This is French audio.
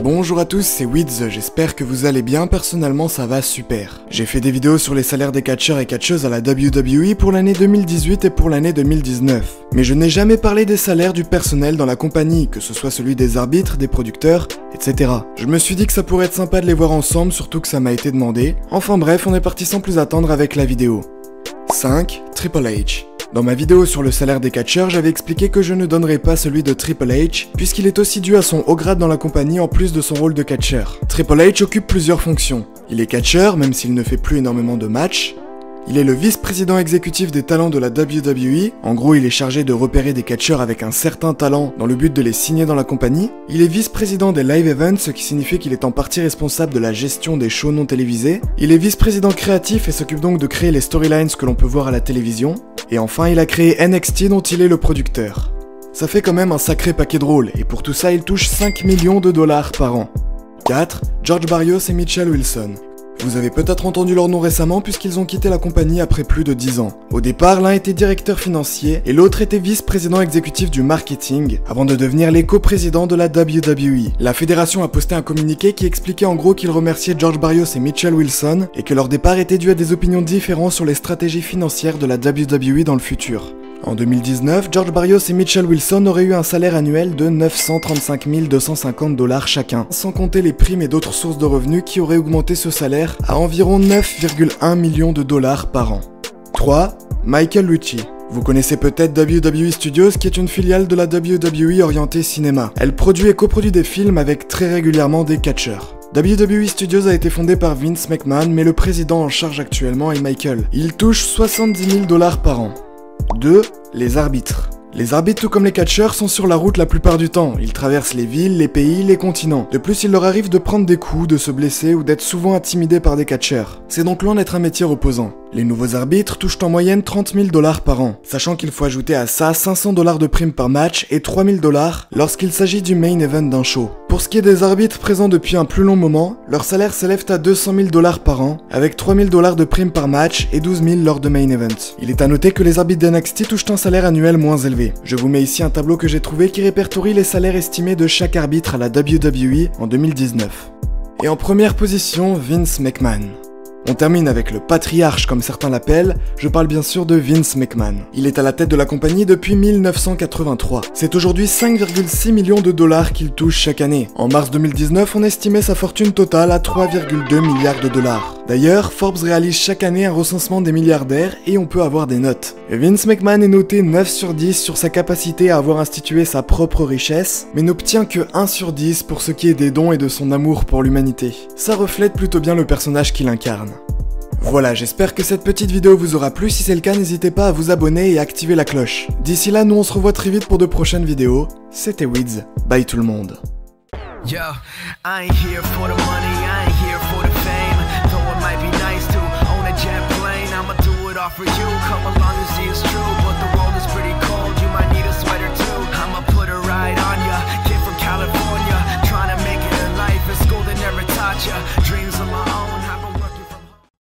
Bonjour à tous, c'est Wiz, j'espère que vous allez bien, personnellement ça va super. J'ai fait des vidéos sur les salaires des catcheurs et catcheuses à la WWE pour l'année 2018 et pour l'année 2019. Mais je n'ai jamais parlé des salaires du personnel dans la compagnie, que ce soit celui des arbitres, des producteurs, etc. Je me suis dit que ça pourrait être sympa de les voir ensemble, surtout que ça m'a été demandé. Enfin bref, on est parti sans plus attendre avec la vidéo. 5. Triple H. Dans ma vidéo sur le salaire des catcheurs, j'avais expliqué que je ne donnerais pas celui de Triple H, puisqu'il est aussi dû à son haut grade dans la compagnie en plus de son rôle de catcheur. Triple H occupe plusieurs fonctions. Il est catcheur, même s'il ne fait plus énormément de matchs. Il est le vice-président exécutif des talents de la WWE, en gros il est chargé de repérer des catcheurs avec un certain talent dans le but de les signer dans la compagnie. Il est vice-président des live events, ce qui signifie qu'il est en partie responsable de la gestion des shows non télévisés. Il est vice-président créatif et s'occupe donc de créer les storylines que l'on peut voir à la télévision. Et enfin il a créé NXT dont il est le producteur. Ça fait quand même un sacré paquet de rôles, et pour tout ça il touche 5 millions de dollars par an. 4. George Barrios et Mitchell Wilson. Vous avez peut-être entendu leur nom récemment puisqu'ils ont quitté la compagnie après plus de 10 ans. Au départ, l'un était directeur financier et l'autre était vice-président exécutif du marketing avant de devenir les coprésidents de la WWE. La fédération a posté un communiqué qui expliquait en gros qu'ils remerciaient George Barrios et Mitchell Wilson et que leur départ était dû à des opinions différentes sur les stratégies financières de la WWE dans le futur. En 2019, George Barrios et Mitchell Wilson auraient eu un salaire annuel de 935 250 $ chacun, sans compter les primes et d'autres sources de revenus qui auraient augmenté ce salaire à environ 9,1 millions de dollars par an. 3. Michael Lucci. Vous connaissez peut-être WWE Studios qui est une filiale de la WWE orientée cinéma. Elle produit et coproduit des films avec très régulièrement des catcheurs. WWE Studios a été fondé par Vince McMahon, mais le président en charge actuellement est Michael. Il touche 70 000 $ par an. 2. Les arbitres. Les arbitres, tout comme les catcheurs, sont sur la route la plupart du temps. Ils traversent les villes, les pays, les continents. De plus, il leur arrive de prendre des coups, de se blesser ou d'être souvent intimidés par des catcheurs. C'est donc loin d'être un métier reposant. Les nouveaux arbitres touchent en moyenne 30 000 $ par an, sachant qu'il faut ajouter à ça 500 $ de primes par match et 3 000 $ lorsqu'il s'agit du main event d'un show. Pour ce qui est des arbitres présents depuis un plus long moment, leur salaire s'élève à 200 000 $ par an, avec 3 000 $ de primes par match et 12 000 lors de main event. Il est à noter que les arbitres d'NXT touchent un salaire annuel moins élevé. Je vous mets ici un tableau que j'ai trouvé qui répertorie les salaires estimés de chaque arbitre à la WWE en 2019. Et en première position, Vince McMahon. On termine avec le patriarche comme certains l'appellent, je parle bien sûr de Vince McMahon. Il est à la tête de la compagnie depuis 1983. C'est aujourd'hui 5,6 millions de dollars qu'il touche chaque année. En mars 2019, on estimait sa fortune totale à 3,2 milliards de dollars. D'ailleurs, Forbes réalise chaque année un recensement des milliardaires et on peut avoir des notes. Vince McMahon est noté 9 sur 10 sur sa capacité à avoir institué sa propre richesse, mais n'obtient que 1 sur 10 pour ce qui est des dons et de son amour pour l'humanité. Ça reflète plutôt bien le personnage qu'il incarne. Voilà, j'espère que cette petite vidéo vous aura plu, si c'est le cas n'hésitez pas à vous abonner et à activer la cloche. D'ici là, nous on se revoit très vite pour de prochaines vidéos. C'était Wiz, bye tout le monde. Yo, I ain't here for the money.